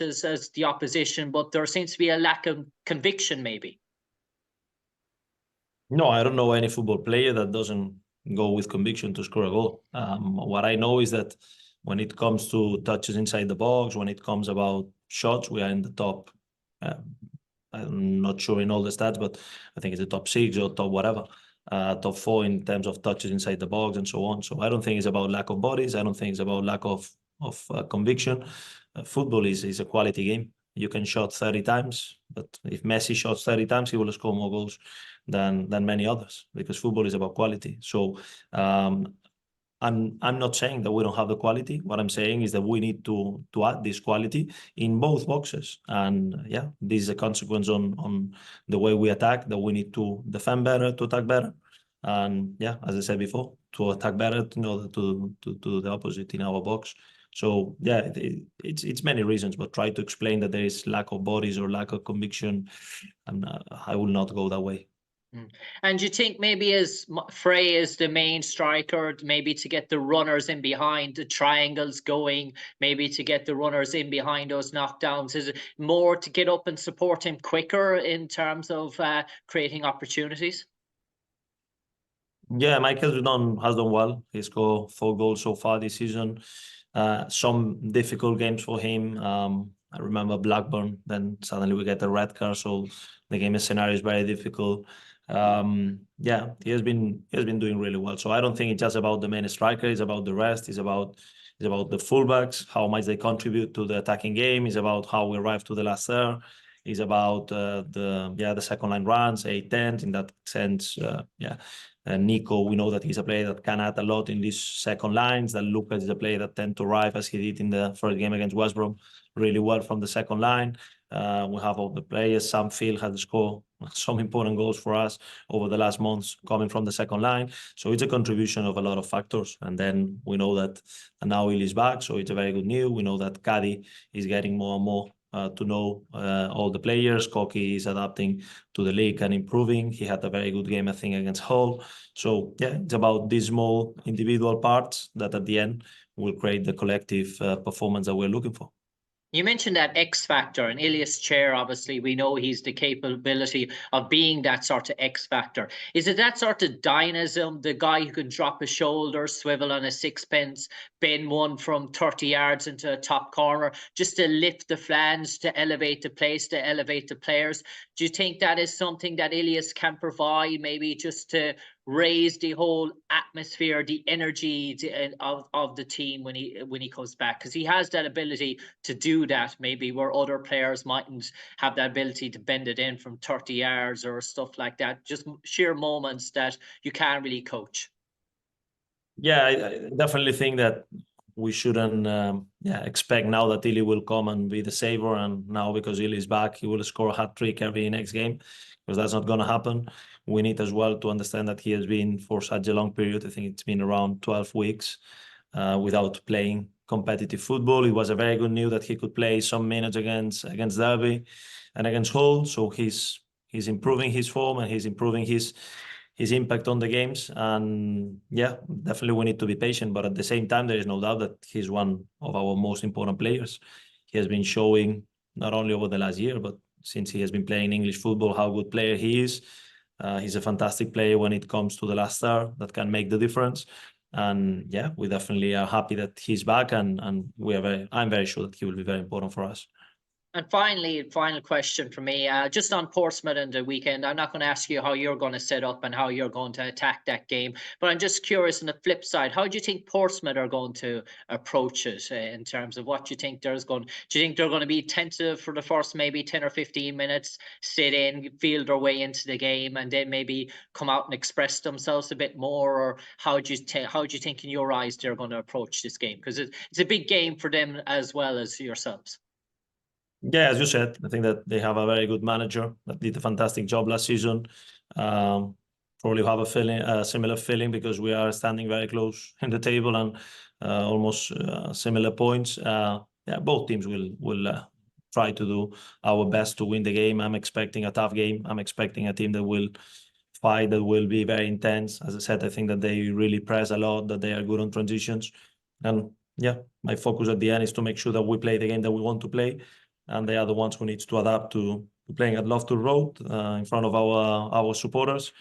as the opposition, but there seems to be a lack of conviction, maybe. No, I don't know any football player that doesn't go with conviction to score a goal. What I know is that when it comes to touches inside the box, when it comes about shots, we are in the top. I'm not sure in all the stats, but I think it's the top 6 or top whatever, top 4 in terms of touches inside the box and so on. So I don't think it's about lack of bodies. I don't think it's about lack of conviction. Football is a quality game. You can shot 30 times, but if Messi shots 30 times, he will score more goals than many others, because football is about quality. So I'm not saying that we don't have the quality. What I'm saying is that we need to add this quality in both boxes. And yeah, this is a consequence on the way we attack, that we need to defend better, to attack better. And yeah, as I said before, to attack better in order to do the opposite in our box. So yeah, it's many reasons, but try to explain that there is lack of bodies or lack of conviction, and I will not go that way. And you think maybe as Frey is the main striker, maybe to get the runners in behind, the triangles going, maybe to get the runners in behind those knockdowns, is it more to get up and support him quicker in terms of creating opportunities? Yeah, Michael has done well. He scored 4 goals so far this season. Some difficult games for him. I remember Blackburn, then suddenly we get a red card, so the game scenario is very difficult. Yeah, he has been doing really well. So I don't think it's just about the main striker. It's about the rest. It's about the fullbacks, how much they contribute to the attacking game. It's about how we arrive to the last third. It's about the second line runs, 8-10 in that sense. Nico, we know that he's a player that can add a lot in these second lines. That Lucas is a player that tend to arrive, as he did in the first game against West Brom, really well from the second line. We have all the players. Sam Field has scored some important goals for us over the last months coming from the second line. So it's a contribution of a lot of factors. And then we know that now Ilias is back, so it's a very good news. We know that Caddy is getting more and more to know all the players. Koki is adapting to the league and improving. He had a very good game, I think, against Hull. So yeah, it's about these small individual parts that at the end will create the collective performance that we're looking for. You mentioned that X factor, and Ilias Chair, obviously, we know he's the capability of being that sort of X factor. Is it that sort of dynamism, the guy who can drop his shoulders, swivel on a sixpence, bend one from 30 yards into a top corner, just to lift the flange, to elevate the place, to elevate the players? Do you think that is something that Ilias can provide, maybe just to raise the whole atmosphere, the energy of the team when he comes back? Because he has that ability to do that, maybe where other players mightn't have that ability to bend it in from 30 yards or stuff like that. Just sheer moments that you can't really coach. Yeah, I definitely think that we shouldn't expect now that Ili will come and be the saver, and now because Ili is back, he will score a hat-trick every next game, because that's not going to happen. We need as well to understand that he has been, for such a long period, I think it's been around 12 weeks, without playing competitive football. It was a very good news that he could play some minutes against Derby and against Hull. So he's improving his form, and he's improving his impact on the games. And yeah, definitely we need to be patient. But at the same time, there is no doubt that he's one of our most important players. He has been showing, not only over the last year, but since he has been playing English football, how good player he is. He's a fantastic player when it comes to the last third that can make the difference. And yeah, we definitely are happy that he's back, and I'm very sure that he will be very important for us. And finally, final question for me, just on Portsmouth in the weekend. I'm not going to ask you how you're going to set up and how you're going to attack that game, but I'm just curious on the flip side, how do you think Portsmouth are going to approach it in terms of what you think do you think they're going to be tentative for the first maybe 10 or 15 minutes, sit in, feel their way into the game, and then maybe come out and express themselves a bit more? Or how do you think in your eyes they're going to approach this game? Because it's a big game for them as well as yourselves. Yeah, as you said, I think that they have a very good manager that did a fantastic job last season. Probably have a similar feeling, because we are standing very close in the table and almost similar points. Yeah, both teams will try to do our best to win the game. I'm expecting a tough game. I'm expecting a team that will fight, that will be very intense. As I said, I think that they really press a lot, that they are good on transitions. And yeah, my focus at the end is to make sure that we play the game that we want to play. and they are the ones who need to adapt to playing at Loughton Road in front of our supporters.